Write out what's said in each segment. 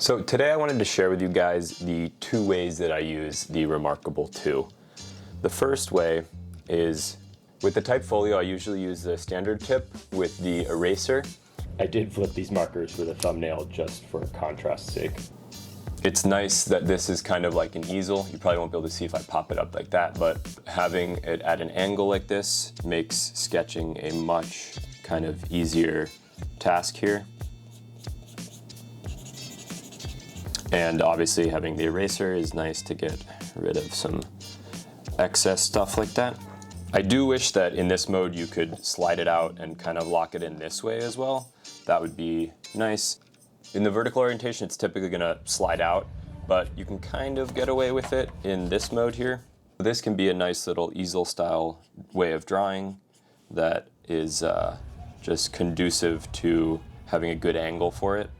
So today I wanted to share with you guys the two ways that I use the reMarkable 2. The first way is with the type folio. I usually use the standard tip with the eraser. I did flip these markers for the thumbnail just for contrast's sake. It's nice that this is kind of like an easel. You probably won't be able to see if I pop it up like that, but having it at an angle like this makes sketching a much kind of easier task here. And obviously having the eraser is nice to get rid of some excess stuff like that. I do wish that in this mode you could slide it out and kind of lock it in this way as well. That would be nice. In the vertical orientation, it's typically gonna slide out, but you can kind of get away with it in this mode here. This can be a nice little easel style way of drawing that is just conducive to having a good angle for it.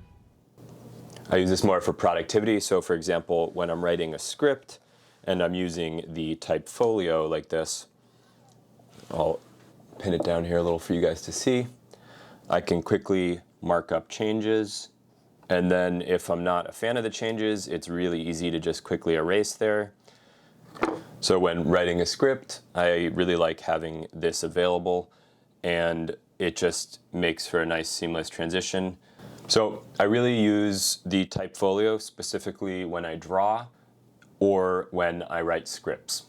I use this more for productivity. So for example, when I'm writing a script and I'm using the type folio like this, I'll pin it down here a little for you guys to see. I can quickly mark up changes. And then if I'm not a fan of the changes, it's really easy to just quickly erase there. So when writing a script, I really like having this available, and it just makes for a nice seamless transition. So I really use the type folio specifically when I draw or when I write scripts.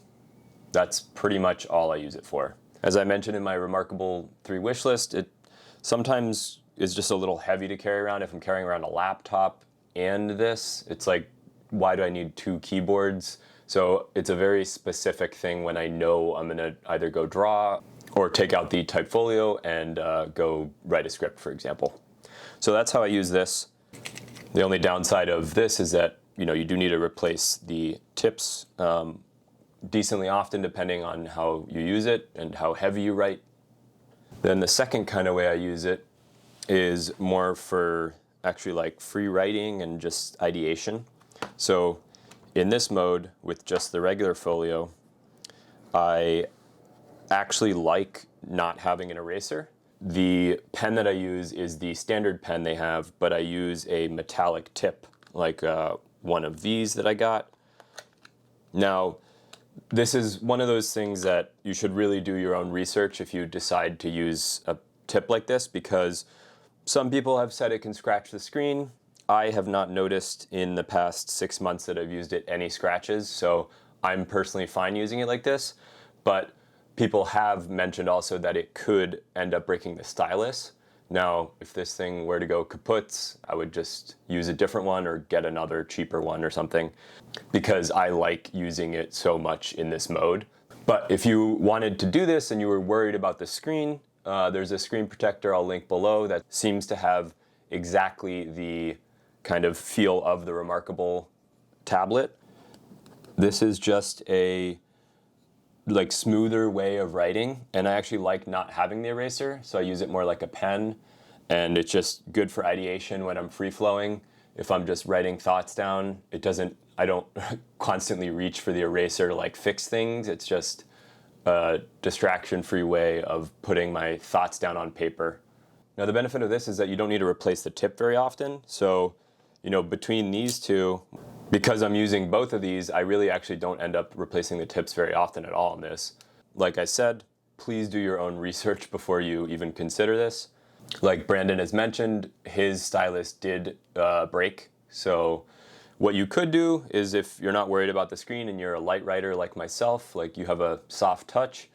That's pretty much all I use it for. As I mentioned in my reMarkable 3 wish list, it sometimes is just a little heavy to carry around. If I'm carrying around a laptop and this, it's like, why do I need 2 keyboards? So it's a very specific thing when I know I'm gonna either go draw or take out the type folio and go write a script, for example. So that's how I use this. The only downside of this is that you do need to replace the tips decently often depending on how you use it and how heavy you write. Then the second kind of way I use it is more for actually like free writing and just ideation. So in this mode with just the regular folio, I actually like not having an eraser. The pen that I use is the standard pen they have, but I use a metallic tip, like one of these that I got. Now, this is one of those things that you should really do your own research if you decide to use a tip like this, because some people have said it can scratch the screen. I have not noticed in the past 6 months that I've used it any scratches, so I'm personally fine using it like this, but people have mentioned also that it could end up breaking the stylus. Now, if this thing were to go kaput, I would just use a different one or get another cheaper one or something, because I like using it so much in this mode. But if you wanted to do this and you were worried about the screen, there's a screen protector I'll link below that seems to have exactly the kind of feel of the reMarkable tablet. This is just a smoother way of writing, and I actually like not having the eraser, so I use it more like a pen, and it's just good for ideation when I'm free-flowing. If I'm just writing thoughts down, I don't constantly reach for the eraser to like fix things. It's just a distraction-free way of putting my thoughts down on paper. Now the benefit of this is that you don't need to replace the tip very often, so between these two, because I'm using both of these, I really actually don't end up replacing the tips very often at all in this. Like I said, please do your own research before you even consider this. Like Brandon has mentioned, his stylus did break. So what you could do is, if you're not worried about the screen and you're a light writer like myself, like you have a soft touch,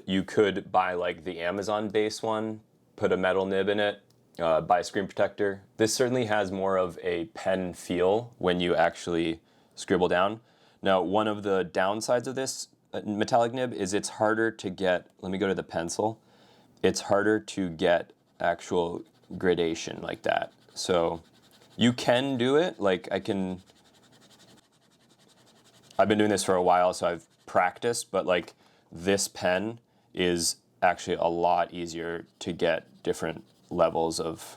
you could buy like the Amazon base one, put a metal nib in it, buy a screen protector. This certainly has more of a pen feel when you actually scribble down. Now, one of the downsides of this metallic nib is it's harder to get, let me go to the pencil, it's harder to get actual gradation like that. So you can do it, I've been doing this for a while, so I've practiced, but like this pen is actually a lot easier to get different levels of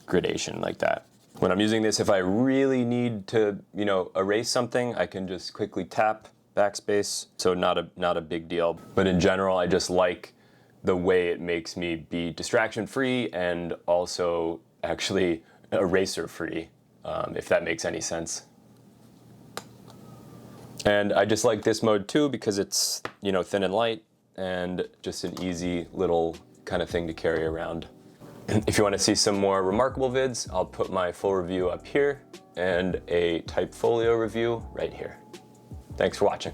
gradation like that. When I'm using this, if I really need to, erase something, I can just quickly tap backspace, so not a big deal. But in general, I just like the way it makes me be distraction free and also actually eraser free. if that makes any sense. And I just like this mode too because it's, you know, thin and light and just an easy little kind of thing to carry around. If you want to see some more reMarkable vids, I'll put my full review up here and a type folio review right here. Thanks for watching.